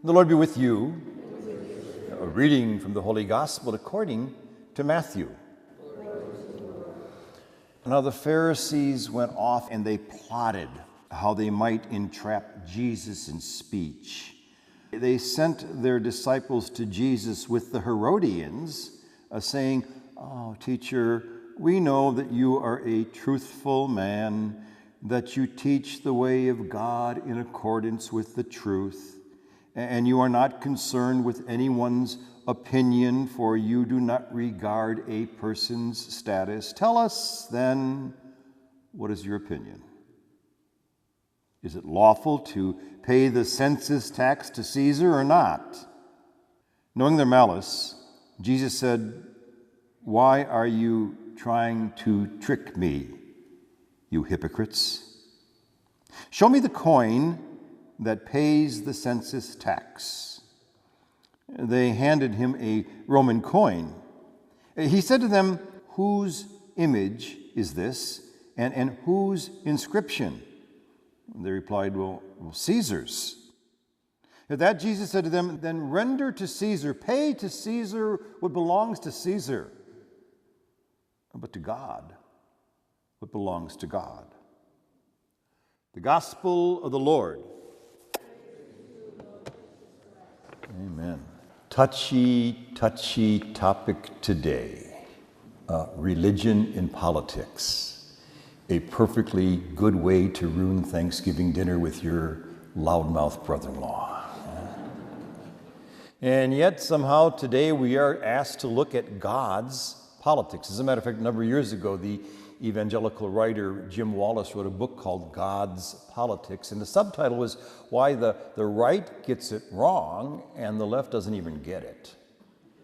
The Lord be with you. A reading from the Holy Gospel according to Matthew. Now the Pharisees went off and they plotted how they might entrap Jesus in speech. They sent their disciples to Jesus with the Herodians, saying, "Oh, teacher, we know that you are a truthful man, that you teach the way of God in accordance with the truth. And you are not concerned with anyone's opinion, for you do not regard a person's status. Tell us, then, what is your opinion? Is it lawful to pay the census tax to Caesar or not?" Knowing their malice, Jesus said, "Why are you trying to trick me, you hypocrites? Show me the coin that pays the census tax." They handed him a Roman coin. He said to them, "Whose image is this, and whose inscription?" They replied, well, Caesar's. At that Jesus said to them, "Then render to Caesar, pay to Caesar what belongs to Caesar, but to God what belongs to God." The Gospel of the Lord. Amen. Touchy topic today. Religion in politics. A perfectly good way to ruin Thanksgiving dinner with your loudmouth brother-in-law. And yet somehow today we are asked to look at God's politics. As a matter of fact, a number of years ago, the evangelical writer Jim Wallace wrote a book called God's Politics, and the subtitle was Why the Right Gets It Wrong and the Left Doesn't Even Get It.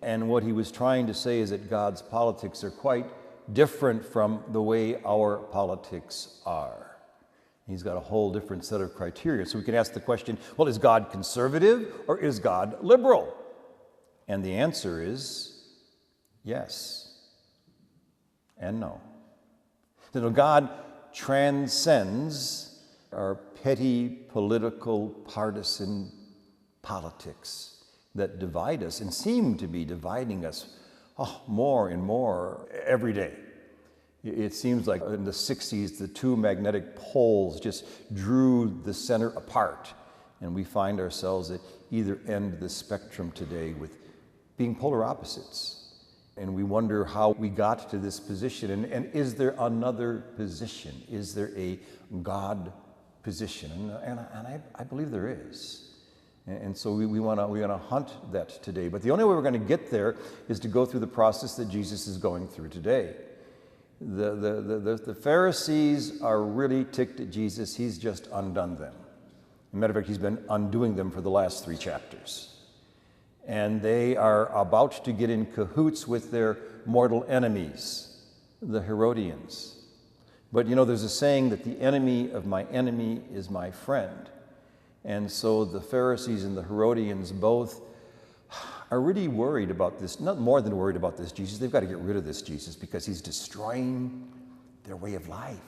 And what he was trying to say is that God's politics are quite different from the way our politics are. He's got a whole different set of criteria. So we can ask the question, well, is God conservative or is God liberal? And the answer is yes and no. So God transcends our petty political partisan politics that divide us and seem to be dividing us more and more every day. It seems like in the 60s, the two magnetic poles just drew the center apart, and we find ourselves at either end of the spectrum today with being polar opposites. And we wonder how we got to this position. And is there another position? Is there a God position? And I believe there is. And so we want to hunt that today. But the only way we're going to get there is to go through the process that Jesus is going through today. The Pharisees are really ticked at Jesus. He's just undone them. As a matter of fact, he's been undoing them for the last 3 chapters. And they are about to get in cahoots with their mortal enemies, the Herodians. But you know, there's a saying that the enemy of my enemy is my friend. And so the Pharisees and the Herodians both are really worried about this, not more than worried about this Jesus. They've got to get rid of this Jesus because he's destroying their way of life.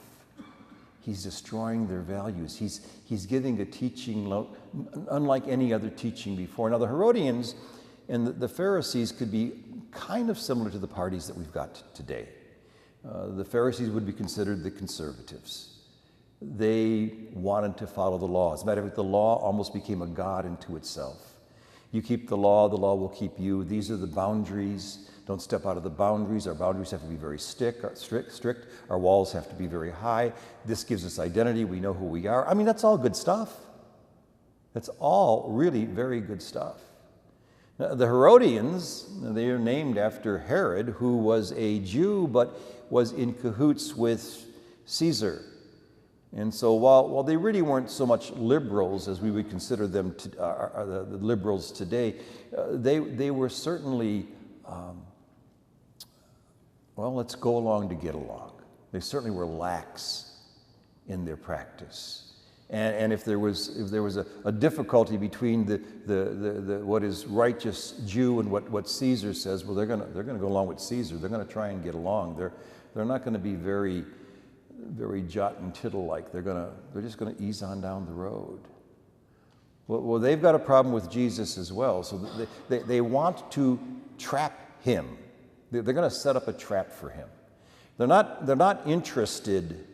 He's destroying their values. He's giving a teaching unlike any other teaching before. Now, the Herodians and the Pharisees could be kind of similar to the parties that we've got today. The Pharisees would be considered the conservatives. They wanted to follow the law. As a matter of fact, the law almost became a god unto itself. You keep the law will keep you. These are the boundaries. Don't step out of the boundaries. Our boundaries have to be very strict. Our walls have to be very high. This gives us identity. We know who we are. I mean, that's all good stuff. That's all really very good stuff. Now, the Herodians, they are named after Herod, who was a Jew but was in cahoots with Caesar. And so while they really weren't so much liberals as we would consider them, the liberals today, they were certainly let's go along to get along. They certainly were lax in their practice. And if there was a difficulty between the what is righteous Jew and what Caesar says, well, they're gonna go along with Caesar. They're gonna try and get along. They're not going to be very jot and tittle like. They're just gonna ease on down the road. Well, they've got a problem with Jesus as well. So they want to trap him. They're going to set up a trap for him. They're not interested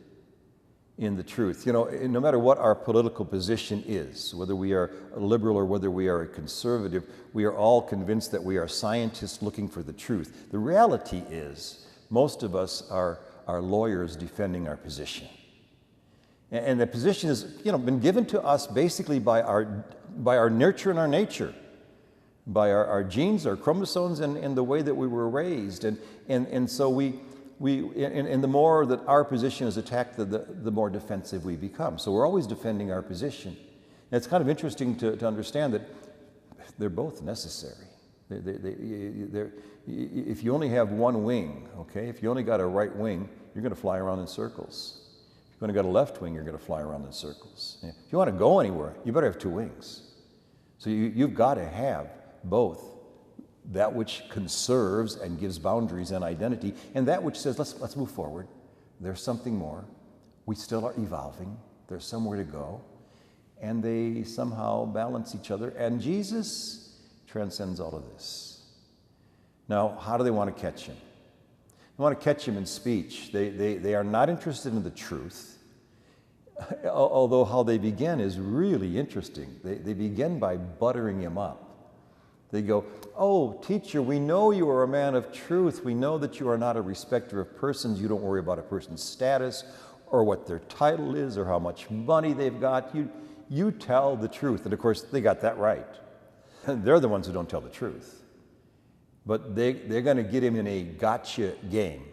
in the truth. You know, no matter what our political position is, whether we are a liberal or whether we are a conservative, we are all convinced that we are scientists looking for the truth. The reality is, most of us are lawyers defending our position. And the position has, been given to us basically by our nurture and our nature, by our genes, our chromosomes, and the way that we were raised. And so we the more that our position is attacked, the more defensive we become. So we're always defending our position. And it's kind of interesting to understand that they're both necessary. If you only have one wing, okay, if you only got a right wing, you're going to fly around in circles. If you only got a left wing, you're going to fly around in circles. If you want to go anywhere, you better have two wings. So you've got to have both. That which conserves and gives boundaries and identity, and that which says, let's move forward. There's something more. We still are evolving. There's somewhere to go. And they somehow balance each other, and Jesus transcends all of this. Now, how do they want to catch him? They want to catch him in speech. They are not interested in the truth, although how they begin is really interesting. They begin by buttering him up. They go, "Oh, teacher, we know you are a man of truth. We know that you are not a respecter of persons. You don't worry about a person's status or what their title is or how much money they've got. You tell the truth." And of course, they got that right. They're the ones who don't tell the truth. But they're going to get him in a gotcha game.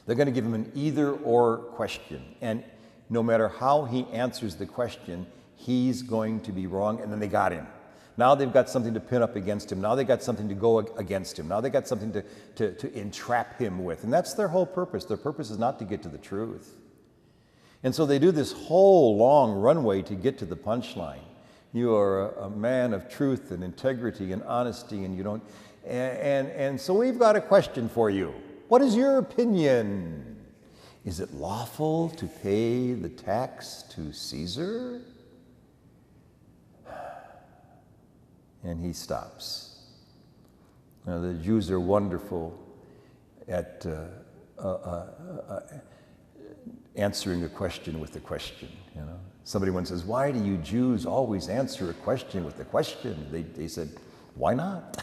They're going to give him an either-or question. And no matter how he answers the question, he's going to be wrong, and then they got him. Now they've got something to pin up against him. Now they've got something to go against him. Now they've got something to entrap him with. And that's their whole purpose. Their purpose is not to get to the truth. And so they do this whole long runway to get to the punchline. You are a man of truth and integrity and honesty, and you don't... And so we've got a question for you. What is your opinion? Is it lawful to pay the tax to Caesar? And he stops. Now, the Jews are wonderful at answering a question with a question. Somebody once says, "Why do you Jews always answer a question with a question?" They said, "Why not?"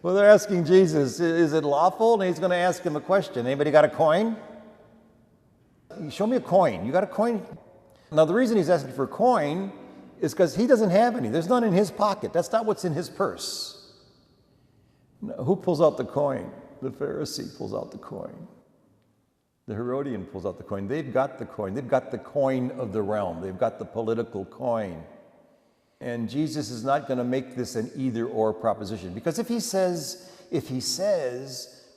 Well, they're asking Jesus, is it lawful? And he's going to ask him a question. Anybody got a coin? Show me a coin. You got a coin? Now, the reason he's asking for a coin is because he doesn't have any. There's none in his pocket. That's not what's in his purse. Now, who pulls out the coin? The Pharisee pulls out the coin. The Herodian pulls out the coin. They've got the coin. They've got the coin of the realm. They've got the political coin. And Jesus is not going to make this an either-or proposition. Because if he says,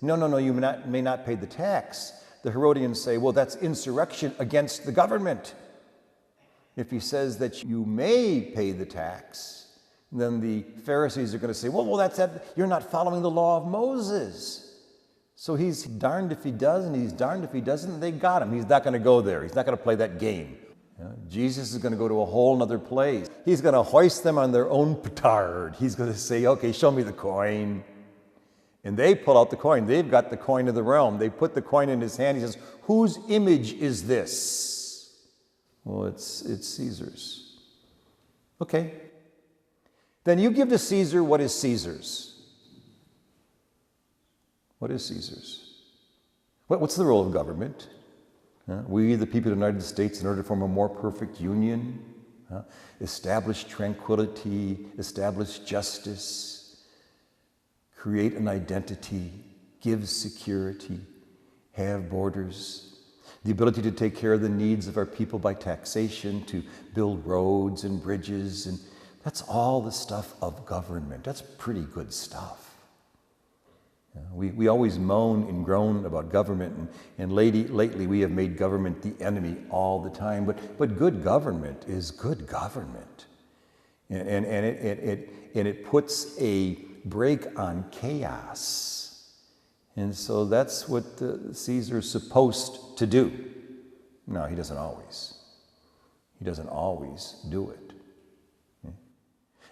no, you may not pay the tax, the Herodians say, well, that's insurrection against the government. If he says that you may pay the tax, then the Pharisees are going to say, well, you're not following the law of Moses. So he's darned if he does, and he's darned if he doesn't, and they got him. He's not going to go there. He's not going to play that game. Jesus is going to go to a whole other place. He's going to hoist them on their own petard. He's going to say, okay, show me the coin. And they pull out the coin. They've got the coin of the realm. They put the coin in his hand. He says, whose image is this? Well, it's Caesar's. Okay. Then you give to Caesar what is Caesar's. What is Caesar's? What's the role of government? We, the people of the United States, in order to form a more perfect union, establish tranquility, establish justice, create an identity, give security, have borders, the ability to take care of the needs of our people by taxation, to build roads and bridges, and that's all the stuff of government. That's pretty good stuff. We always moan and groan about government, and lately we have made government the enemy all the time, but good government is good government. And it puts a brake on chaos. And so that's what Caesar's supposed to do. No, he doesn't always. He doesn't always do it.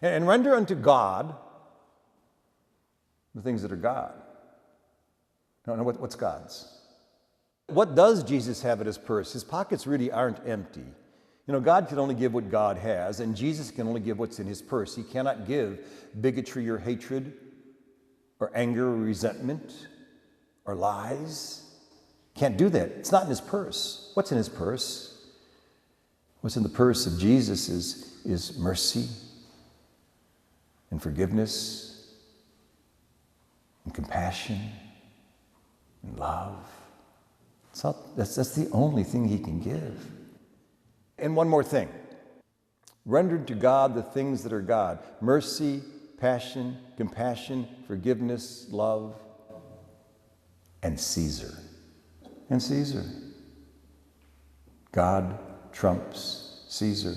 And render unto God the things that are God. No, what's God's? What does Jesus have in his purse? His pockets really aren't empty. You know, God can only give what God has, and Jesus can only give what's in his purse. He cannot give bigotry or hatred or anger or resentment or lies. Can't do that. It's not in his purse. What's in his purse? What's in the purse of Jesus is mercy and forgiveness and compassion and love. That's the only thing he can give. And one more thing. Rendered to God the things that are God. Mercy, passion, compassion, forgiveness, love, and Caesar. And Caesar. God trumps Caesar.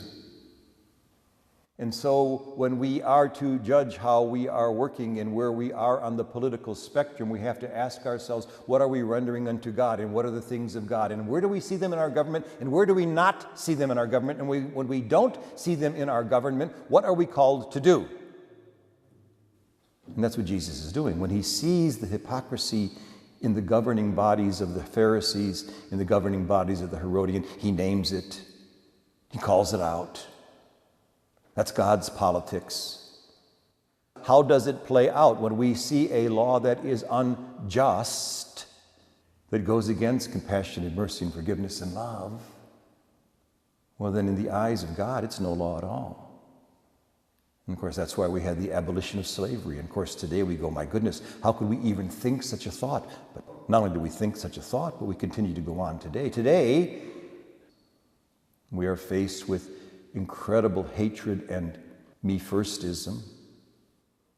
And so when we are to judge how we are working and where we are on the political spectrum, we have to ask ourselves, what are we rendering unto God, and what are the things of God, and where do we see them in our government, and where do we not see them in our government, and when we don't see them in our government, what are we called to do? And that's what Jesus is doing. When he sees the hypocrisy in the governing bodies of the Pharisees, in the governing bodies of the Herodians, he names it. He calls it out. That's God's politics. How does it play out when we see a law that is unjust, that goes against compassion and mercy and forgiveness and love? Well, then in the eyes of God, it's no law at all. And of course, that's why we had the abolition of slavery. And of course, today we go, my goodness, how could we even think such a thought? But not only do we think such a thought, but we continue to go on today. Today, we are faced with incredible hatred and me-firstism,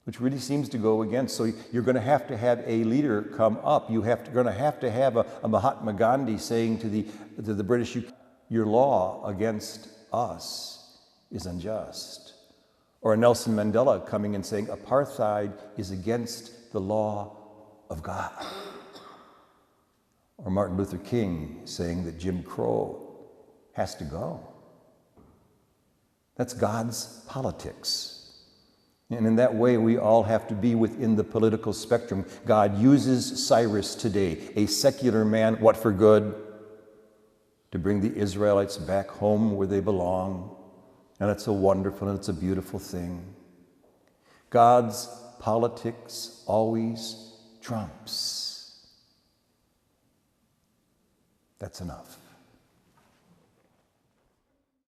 which really seems to go against. So you're going to have a leader come up. You're going to have a Mahatma Gandhi saying to the British, your law against us is unjust. Or a Nelson Mandela coming and saying, apartheid is against the law of God. Or Martin Luther King saying that Jim Crow has to go. That's God's politics. And in that way, we all have to be within the political spectrum. God uses Cyrus today, a secular man, what for good? To bring the Israelites back home where they belong. And it's a wonderful and it's a beautiful thing. God's politics always trumps. That's enough.